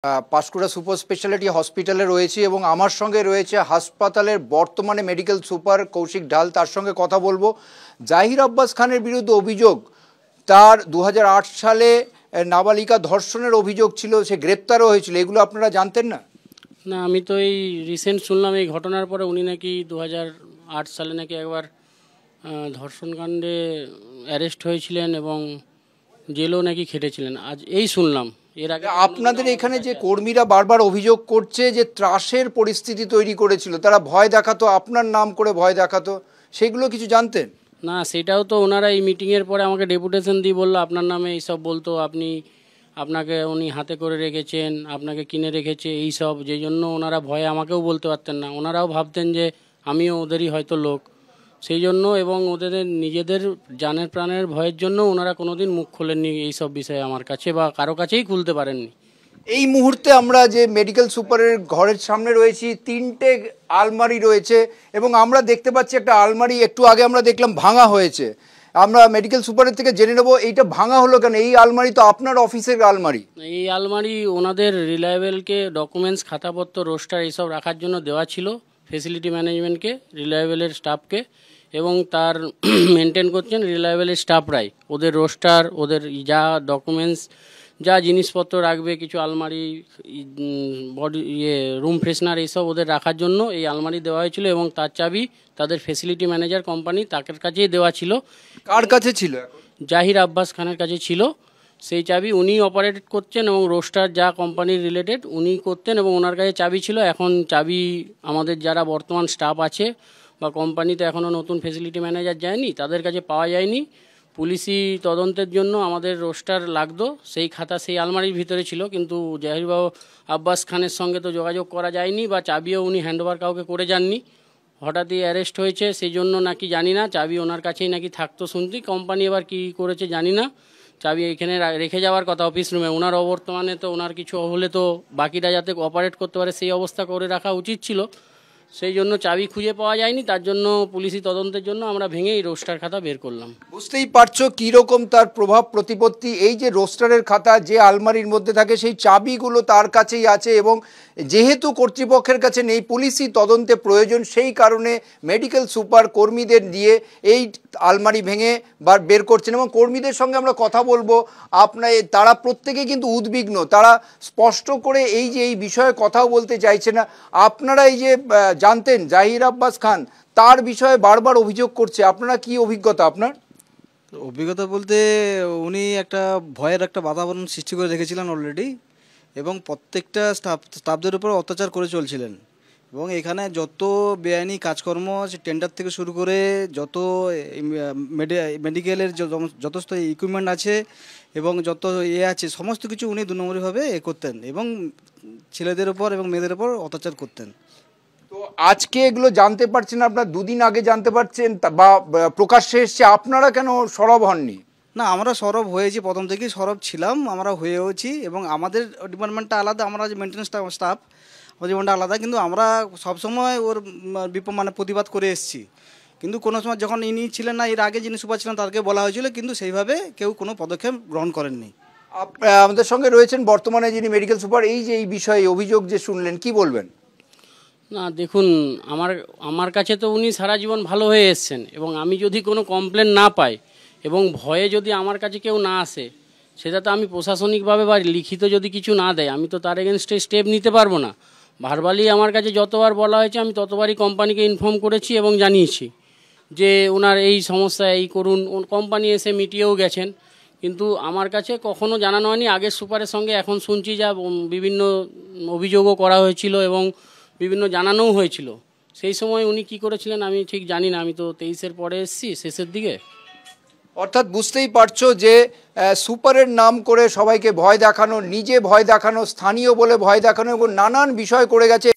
Panskura super speciality হসপিটালে রয়েছি এবং আমার সঙ্গে রয়েছে হাসপাতালের বর্তমানে মেডিকেল সুপার কৌশিক ঢাল। তার সঙ্গে কথা বলবো। জাহির আব্বাস খানের বিরুদ্ধে অভিযোগ, তার 2008 সালে নাবালিকা ধর্ষণের অভিযোগ ছিল, সে গ্রেপ্তারও হয়েছিল। এগুলো আপনারা জানতেন না? না, আমি তো এই রিসেন্ট শুনলাম এই ঘটনার পরে উনি নাকি 2008 সালে নাকি একবার ধর্ষণকাণ্ডে অ্যারেস্ট হয়েছিলেন এবং জেলও নাকি খেটেছিলেন, আজ এই শুনলাম। এর আগে আপনাদের এখানে যে কর্মীরা বারবার অভিযোগ করছে যে ত্রাসের পরিস্থিতি তৈরি করেছিল, তারা ভয় দেখাতো, আপনার নাম করে ভয় দেখাতো, সেগুলো কিছু জানতেন না? সেটাও তো ওনারা এই মিটিংয়ের পরে আমাকে ডেপুটেশন দিয়ে বললো আপনার নামে এইসব বলতো, আপনাকে উনি হাতে করে রেখেছেন, আপনাকে কিনে রেখেছে, এই সব। যেই জন্য ওনারা ভয়ে আমাকেও বলতে পারতেন না। ওনারাও ভাবতেন যে আমিও ওদেরই হয়তো লোক, সেই জন্য, এবং ওদের নিজেদের জানের প্রাণের ভয়ের জন্য ওনারা কোনোদিন মুখ খোলেননি এই সব বিষয়ে আমার কাছে, বা কারো কাছেই খুলতে পারেননি। এই মুহূর্তে আমরা যে মেডিকেল সুপারের ঘরের সামনে রয়েছি, 3টে আলমারি রয়েছে এবং আমরা দেখতে পাচ্ছি একটা আলমারি একটু আগে আমরা দেখলাম ভাঙা হয়েছে। আমরা মেডিকেল সুপারের থেকে জেনে নেব এইটা ভাঙা হলো কেন। এই আলমারি তো আপনার অফিসের আলমারি। এই আলমারি ওনাদের রিলায়েবলকে ডকুমেন্টস, খাতাপত্র, রোস্টার এইসব রাখার জন্য দেওয়া ছিল ফেসিলিটি ম্যানেজমেন্টকে, রিলায়েবলের স্টাফকে, এবং তার মেনটেন করছেন রিলায়েবলের স্টাফরাই। ওদের রোস্টার, ওদের যা ডকুমেন্টস, যা জিনিসপত্র রাখবে, কিছু আলমারি, বডি রুম ফ্রেশনার, এইসব ওদের রাখার জন্য এই আলমারি দেওয়া হয়েছিল এবং তার চাবি তাদের ফেসিলিটি ম্যানেজার কোম্পানি তাদের কাছেই দেওয়া ছিল। কার কাছে ছিল? জাহির আব্বাস খানের কাছে ছিল। সেই চাবি উনি অপারেট করছেন এবং রোস্টার যা কোম্পানির রিলেটেড উনি করতেন এবং ওনার কাছে চাবি ছিল। এখন চাবি আমাদের যারা বর্তমান স্টাফ আছে বা কোম্পানিতে এখনও নতুন ফেসিলিটি ম্যানেজার যায়নি, তাদের কাছে পাওয়া যায়নি। পুলিশি তদন্তের জন্য আমাদের রোস্টার লাগতো, সেই খাতা সেই আলমারির ভিতরে ছিল, কিন্তু জাহির আব্বাস খানের সঙ্গে তো যোগাযোগ করা যায়নি বা চাবিও উনি হ্যান্ডওভার কাউকে করে যাননি। হঠাৎই অ্যারেস্ট হয়েছে, সেই জন্য নাকি জানি না, চাবি ওনার কাছেই নাকি থাকতো শুনছি। কোম্পানি এবার কী করেছে জানি না। চাবি এখানে রেখে যাওয়ার কথা অফিস রুমে। ওনার অবর্তমানে তো ওনার কিছু হলে তো বাকিটা যাতে অপারেট করতে পারে সেই অবস্থা করে রাখা উচিত ছিল, সেই জন্য চাবি খুঁজে পাওয়া যায়নি। তার জন্য পুলিশি তদন্তের জন্য আমরা ভেঙে এই রোস্টার খাতা বের করলাম। বুঝতেই পারছো কীরকম তার প্রভাব প্রতিপত্তি। এই যে রোস্টারের খাতা যে আলমারির মধ্যে থাকে, সেই চাবিগুলো তার কাছেই আছে এবং যেহেতু কর্তৃপক্ষের কাছে নেই, পুলিশি তদন্তে প্রয়োজন, সেই কারণে মেডিকেল সুপার কর্মীদের দিয়ে এই আলমারি ভেঙে বের করছেন। এবং কর্মীদের সঙ্গে আমরা কথা বলবো। তারা প্রত্যেকে কিন্তু উদ্বিগ্ন, তারা স্পষ্ট করে এই যে এই বিষয়ে কথাও বলতে চাইছে না। আপনারা এই যে জানতেন জাহির আব্বাস খান, তার বিষয়ে বারবার অভিযোগ করছে, আপনারা কি অভিজ্ঞতা? আপনার অভিজ্ঞতা বলতে উনি একটা ভয়ের একটা বাতাবরণ সৃষ্টি করে রেখেছিলেন অলরেডি, এবং প্রত্যেকটা স্টাফদের উপর অত্যাচার করে চলছিলেন। এবং এখানে যত বেআইনি কাজকর্ম, টেন্ডার থেকে শুরু করে যত মেডিকেলের যথেষ্ট ইকুইপমেন্ট আছে এবং যত আছে, সমস্ত কিছু উনি 2 নম্বরীভাবে করতেন এবং ছেলেদের উপর এবং মেয়েদের উপর অত্যাচার করতেন। তো আজকে এগুলো জানতে পারছেন আপনারা, 2 দিন আগে জানতে পারছেন বা প্রকাশ্যে এসছে, আপনারা কেন সরব হননি? না, আমরা সরব হয়েছি, প্রথম থেকেই সরব ছিলাম, আমরা হয়েওছি। এবং আমাদের ডিপার্টমেন্টটা আলাদা, আমরা যে মেনটেন্যান্স স্টাফ, আমাদের ডিপার্টমেন্টটা আলাদা, কিন্তু আমরা সবসময় ওর প্রতিবাদ করে এসেছি। কিন্তু কোনো সময় যখন ইনি ছিলেন না, এর আগে যিনি সুপার ছিলেন তাদেরকে বলা হয়েছিল, কিন্তু সেইভাবে কেউ কোনো পদক্ষেপ গ্রহণ করেননি। আমাদের সঙ্গে রয়েছেন বর্তমানে যিনি মেডিকেল সুপার। এই যে এই বিষয়ে অভিযোগ যে শুনলেন, কি বলবেন? না দেখুন, আমার কাছে তো উনি সারা জীবন ভালো হয়ে এসছেন, এবং আমি যদি কোনো কমপ্লেন না পাই এবং ভয়ে যদি আমার কাছে কেউ না আসে, সেটা তো আমি প্রশাসনিকভাবে বা লিখিত যদি কিছু না দেয়, আমি তো তার এগেনস্টে স্টেপ নিতে পারবো না। ভার্বালি আমার কাছে যতবার বলা হয়েছে আমি ততবারই কোম্পানিকে ইনফর্ম করেছি এবং জানিয়েছি যে ওনার এই সমস্যা, এই করুন। কোম্পানি এসে মিটিয়েও গেছেন, কিন্তু আমার কাছে কখনো জানানো হয়নি। আগের সুপারের সঙ্গে এখন শুনছি যা বিভিন্ন অভিযোগও করা হয়েছিল এবং বিভিন্ন জানানোও হয়েছিল। সেই সময় উনি কি করেছিলেন আমি ঠিক জানি না, আমি তো 23-এর পরে এসেছি, শেষের দিকে। অর্থাৎ বুঝতেই পারছো যে সুপারের নাম করে সবাইকে ভয় দেখানো, নিজে ভয় দেখানো, স্থানীয় বলে ভয় দেখানো এবং নানান বিষয় করে গেছে।